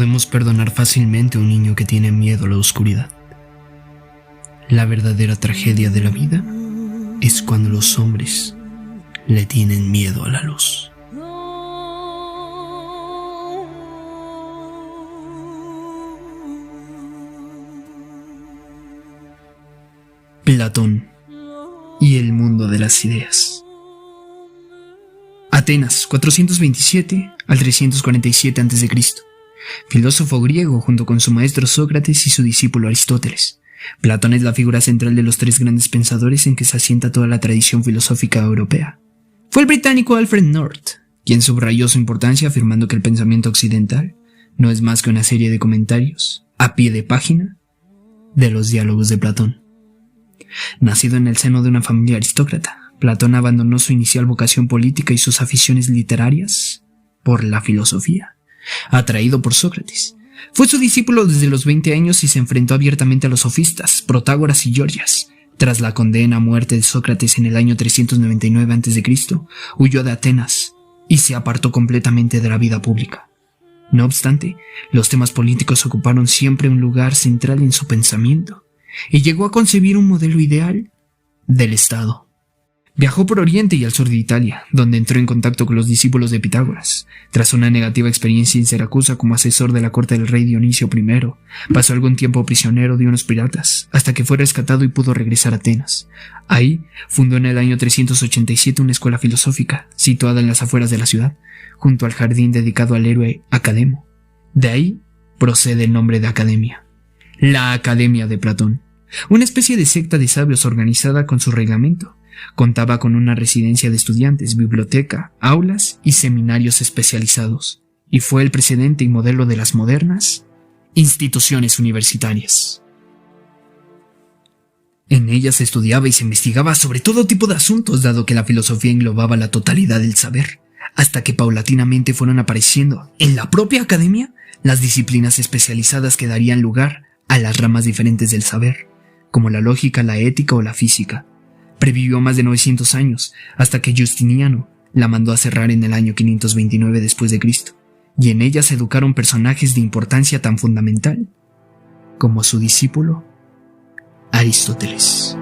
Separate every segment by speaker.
Speaker 1: Podemos perdonar fácilmente a un niño que tiene miedo a la oscuridad. La verdadera tragedia de la vida es cuando los hombres le tienen miedo a la luz. Platón y el mundo de las ideas. Atenas, 427 al 347 a.C. Filósofo griego junto con su maestro Sócrates y su discípulo Aristóteles. Platón es la figura central de los tres grandes pensadores en que se asienta toda la tradición filosófica europea. Fue el británico Alfred North quien subrayó su importancia afirmando que el pensamiento occidental no es más que una serie de comentarios a pie de página de los diálogos de Platón. Nacido en el seno de una familia aristócrata, Platón abandonó su inicial vocación política y sus aficiones literarias por la filosofía, atraído por Sócrates. Fue su discípulo desde los 20 años y se enfrentó abiertamente a los sofistas, Protágoras y Gorgias. Tras la condena a muerte de Sócrates en el año 399 a.C., huyó de Atenas y se apartó completamente de la vida pública. No obstante, los temas políticos ocuparon siempre un lugar central en su pensamiento y llegó a concebir un modelo ideal del Estado. Viajó por Oriente y al sur de Italia, donde entró en contacto con los discípulos de Pitágoras. Tras una negativa experiencia en Siracusa como asesor de la corte del rey Dionisio I, pasó algún tiempo prisionero de unos piratas, hasta que fue rescatado y pudo regresar a Atenas. Ahí fundó en el año 387 una escuela filosófica, situada en las afueras de la ciudad, junto al jardín dedicado al héroe Academo. De ahí procede el nombre de academia. La Academia de Platón, una especie de secta de sabios organizada con su reglamento. Contaba con una residencia de estudiantes, biblioteca, aulas y seminarios especializados, y fue el precedente y modelo de las modernas instituciones universitarias. En ellas se estudiaba y se investigaba sobre todo tipo de asuntos, dado que la filosofía englobaba la totalidad del saber, hasta que paulatinamente fueron apareciendo en la propia academia las disciplinas especializadas que darían lugar a las ramas diferentes del saber, como la lógica, la ética o la física. Previvió más de 900 años, hasta que Justiniano la mandó a cerrar en el año 529 después de Cristo, y en ella se educaron personajes de importancia tan fundamental como su discípulo Aristóteles.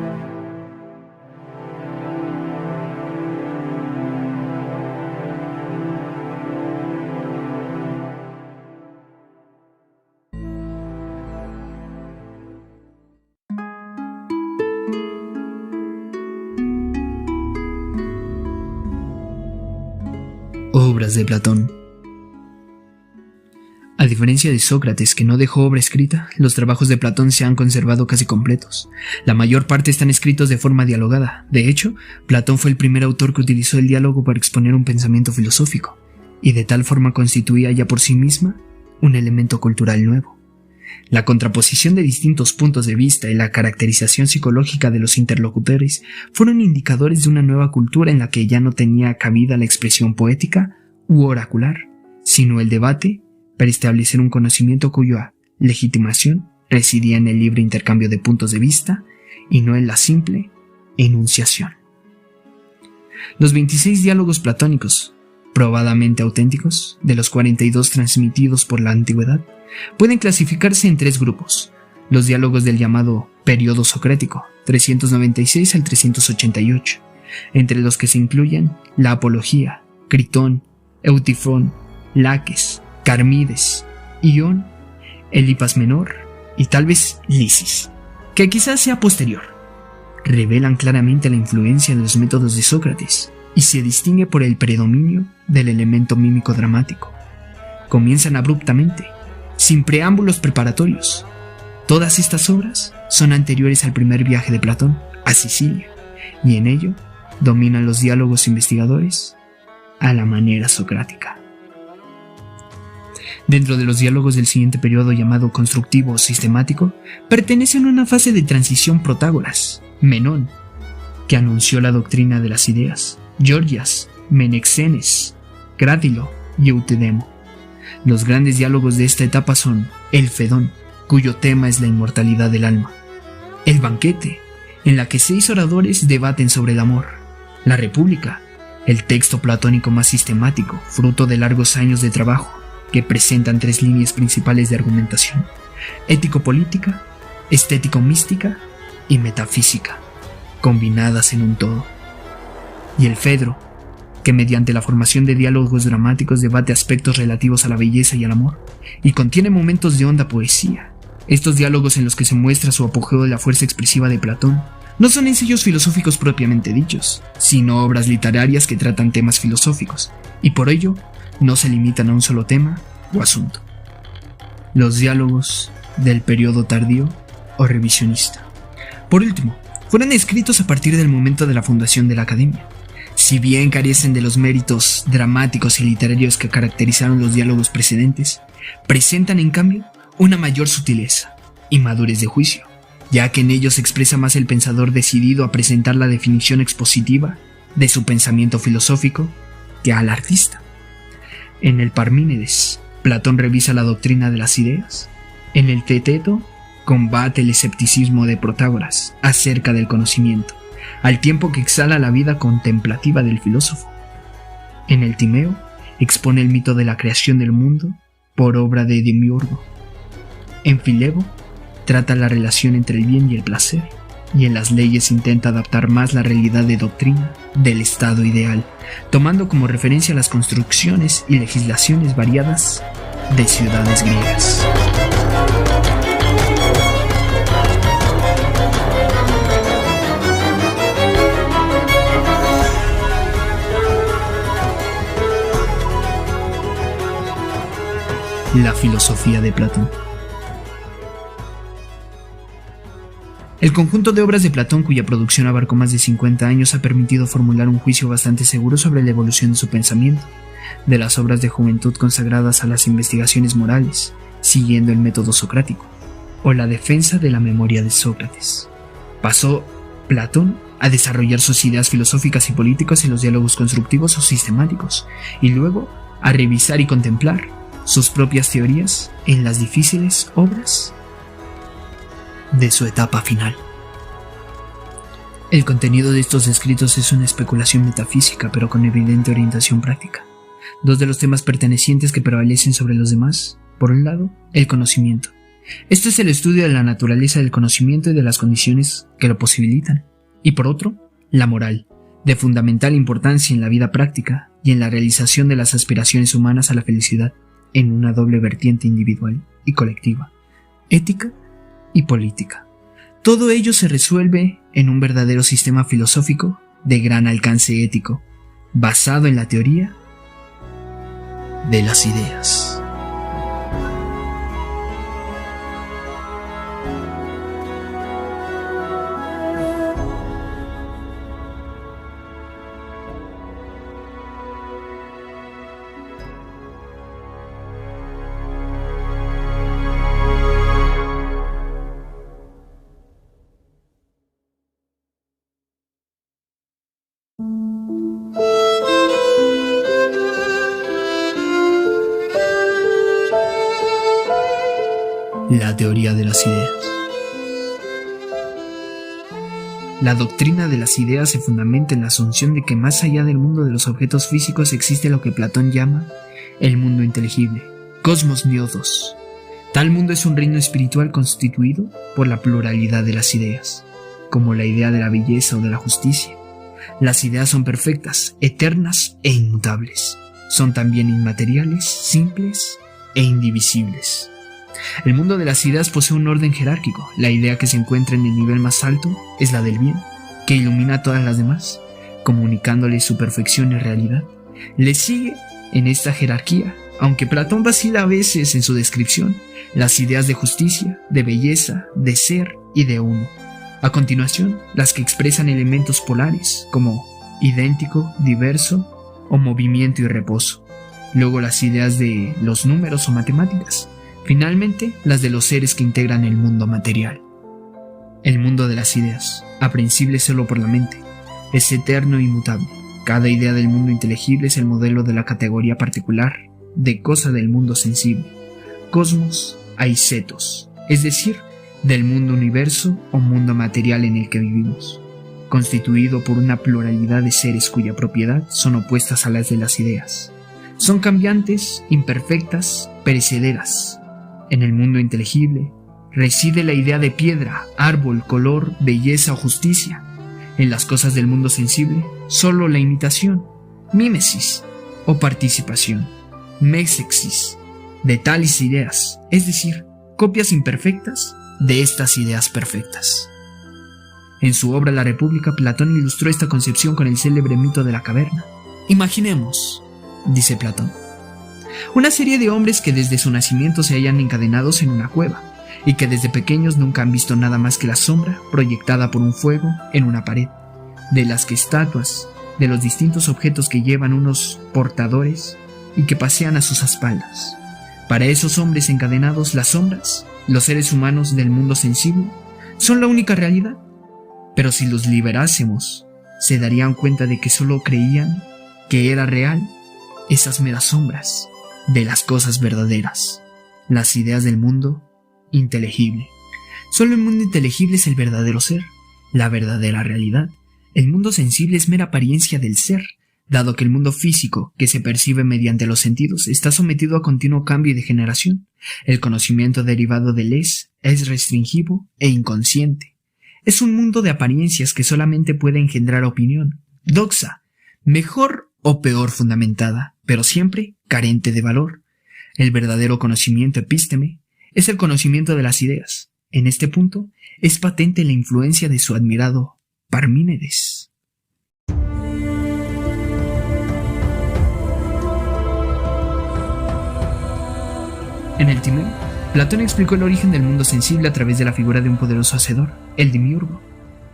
Speaker 1: Obras de Platón. A diferencia de Sócrates, que no dejó obra escrita, los trabajos de Platón se han conservado casi completos. La mayor parte están escritos de forma dialogada. De hecho, Platón fue el primer autor que utilizó el diálogo para exponer un pensamiento filosófico, y de tal forma constituía ya por sí misma un elemento cultural nuevo. La contraposición de distintos puntos de vista y la caracterización psicológica de los interlocutores fueron indicadores de una nueva cultura en la que ya no tenía cabida la expresión poética u oracular, sino el debate para establecer un conocimiento cuya legitimación residía en el libre intercambio de puntos de vista y no en la simple enunciación. Los 26 diálogos platónicos, probadamente auténticos, de los 42 transmitidos por la antigüedad, pueden clasificarse en tres grupos: los diálogos del llamado periodo socrático, 396 al 388, entre los que se incluyen la Apología, Critón, Eutifón, Laques, Carmides, Ión, Elipas Menor y tal vez Lisis, que quizás sea posterior. Revelan claramente la influencia de los métodos de Sócrates y se distingue por el predominio del elemento mímico dramático. Comienzan abruptamente, sin preámbulos preparatorios. Todas estas obras son anteriores al primer viaje de Platón a Sicilia, y en ello dominan los diálogos investigadores a la manera socrática. Dentro de los diálogos del siguiente periodo, llamado constructivo o sistemático, pertenecen a una fase de transición Protágoras, Menón, que anunció la doctrina de las ideas, Gorgias, Menexenes, Crátilo y Eutidemo. Los grandes diálogos de esta etapa son el Fedón, cuyo tema es la inmortalidad del alma; el Banquete, en la que 6 oradores debaten sobre el amor; la República, el texto platónico más sistemático, fruto de largos años de trabajo; que presentan 3 líneas principales de argumentación: ético-política, estético-mística y metafísica, combinadas en un todo. Y el Fedro, que mediante la formación de diálogos dramáticos debate aspectos relativos a la belleza y al amor, y contiene momentos de honda poesía. Estos diálogos en los que se muestra su apogeo de la fuerza expresiva de Platón no son ensayos filosóficos propiamente dichos, sino obras literarias que tratan temas filosóficos, y por ello no se limitan a un solo tema o asunto. Los diálogos del periodo tardío o revisionista. Por último, fueron escritos a partir del momento de la fundación de la Academia. Si bien carecen de los méritos dramáticos y literarios que caracterizaron los diálogos precedentes, presentan en cambio una mayor sutileza y madurez de juicio, ya que en ellos se expresa más el pensador decidido a presentar la definición expositiva de su pensamiento filosófico que al artista. En el Parménides, Platón revisa la doctrina de las ideas. En el Teeteto, combate el escepticismo de Protágoras acerca del conocimiento, al tiempo que exhala la vida contemplativa del filósofo. En el Timeo, expone el mito de la creación del mundo por obra de Demiurgo. En Filebo, trata la relación entre el bien y el placer, y en las leyes intenta adaptar más la realidad de doctrina del estado ideal, tomando como referencia las construcciones y legislaciones variadas de ciudades griegas. La filosofía de Platón. El conjunto de obras de Platón, cuya producción abarcó más de 50 años, ha permitido formular un juicio bastante seguro sobre la evolución de su pensamiento, de las obras de juventud consagradas a las investigaciones morales, siguiendo el método socrático, o la defensa de la memoria de Sócrates. Pasó Platón a desarrollar sus ideas filosóficas y políticas en los diálogos constructivos o sistemáticos, y luego a revisar y contemplar sus propias teorías en las difíciles obras de su etapa final. El contenido de estos escritos es una especulación metafísica, pero con evidente orientación práctica. Dos de los temas pertenecientes que prevalecen sobre los demás: por un lado, el conocimiento. Esto es el estudio de la naturaleza del conocimiento y de las condiciones que lo posibilitan. Y por otro, la moral, de fundamental importancia en la vida práctica y en la realización de las aspiraciones humanas a la felicidad, en una doble vertiente individual y colectiva, ética y política. Todo ello se resuelve en un verdadero sistema filosófico de gran alcance ético, basado en la teoría de las ideas. La teoría de las ideas. La doctrina de las ideas se fundamenta en la asunción de que más allá del mundo de los objetos físicos existe lo que Platón llama el mundo inteligible, cosmos neodos. Tal mundo es un reino espiritual constituido por la pluralidad de las ideas, como la idea de la belleza o de la justicia. Las ideas son perfectas, eternas e inmutables. Son también inmateriales, simples e indivisibles. El mundo de las ideas posee un orden jerárquico. La idea que se encuentra en el nivel más alto es la del bien, que ilumina a todas las demás, comunicándole su perfección y realidad. Le sigue en esta jerarquía, aunque Platón vacila a veces en su descripción, las ideas de justicia, de belleza, de ser y de uno. A continuación, las que expresan elementos polares como idéntico, diverso o movimiento y reposo. Luego las ideas de los números o matemáticas. Finalmente, las de los seres que integran el mundo material. El mundo de las ideas, aprehensible solo por la mente, es eterno e inmutable. Cada idea del mundo inteligible es el modelo de la categoría particular de cosa del mundo sensible, cosmos aisetos, es decir, del mundo universo o mundo material en el que vivimos, constituido por una pluralidad de seres cuya propiedad son opuestas a las de las ideas. Son cambiantes, imperfectas, perecederas. En el mundo inteligible reside la idea de piedra, árbol, color, belleza o justicia. En las cosas del mundo sensible, solo la imitación, mímesis o participación, mésexis, de tales ideas, es decir, copias imperfectas de estas ideas perfectas. En su obra La República, Platón ilustró esta concepción con el célebre mito de la caverna. Imaginemos, dice Platón, una serie de hombres que desde su nacimiento se hallan encadenados en una cueva y que desde pequeños nunca han visto nada más que la sombra proyectada por un fuego en una pared, de las que estatuas de los distintos objetos que llevan unos portadores y que pasean a sus espaldas. Para esos hombres encadenados, las sombras, los seres humanos del mundo sensible, son la única realidad. Pero si los liberásemos, se darían cuenta de que solo creían que era real esas meras sombras de las cosas verdaderas, las ideas del mundo inteligible. Solo el mundo inteligible es el verdadero ser, la verdadera realidad. El mundo sensible es mera apariencia del ser, dado que el mundo físico, que se percibe mediante los sentidos, está sometido a continuo cambio y degeneración. El conocimiento derivado del es restringido e inconsciente. Es un mundo de apariencias que solamente puede engendrar opinión, doxa, mejor o peor fundamentada, pero siempre carente de valor. El verdadero conocimiento epísteme es el conocimiento de las ideas. En este punto es patente la influencia de su admirado Parménides. En el Timeo, Platón explicó el origen del mundo sensible a través de la figura de un poderoso hacedor, el Demiurgo,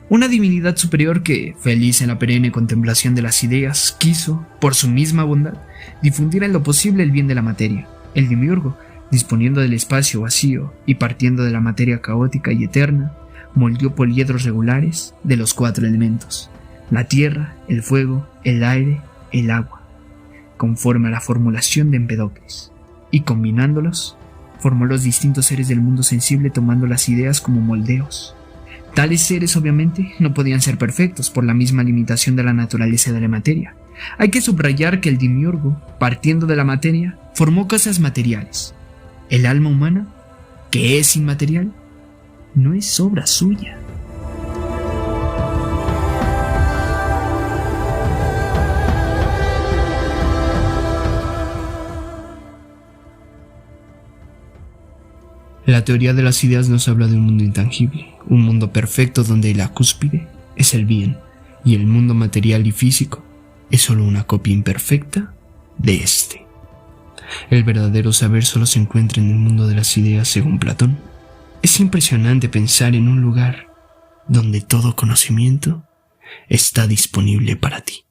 Speaker 1: una divinidad superior que, feliz en la perenne contemplación de las ideas, quiso, por su misma bondad, difundir en lo posible el bien de la materia. El Demiurgo, disponiendo del espacio vacío y partiendo de la materia caótica y eterna, moldeó poliedros regulares de los 4 elementos: la tierra, el fuego, el aire, el agua, conforme a la formulación de Empedocles, y combinándolos, formó los distintos seres del mundo sensible tomando las ideas como moldeos. Tales seres obviamente no podían ser perfectos por la misma limitación de la naturaleza de la materia. Hay que subrayar que el Demiurgo, partiendo de la materia, formó cosas materiales. El alma humana, que es inmaterial, no es obra suya. La teoría de las ideas nos habla de un mundo intangible, un mundo perfecto donde la cúspide es el bien y el mundo material y físico es solo una copia imperfecta de este. El verdadero saber solo se encuentra en el mundo de las ideas según Platón. Es impresionante pensar en un lugar donde todo conocimiento está disponible para ti.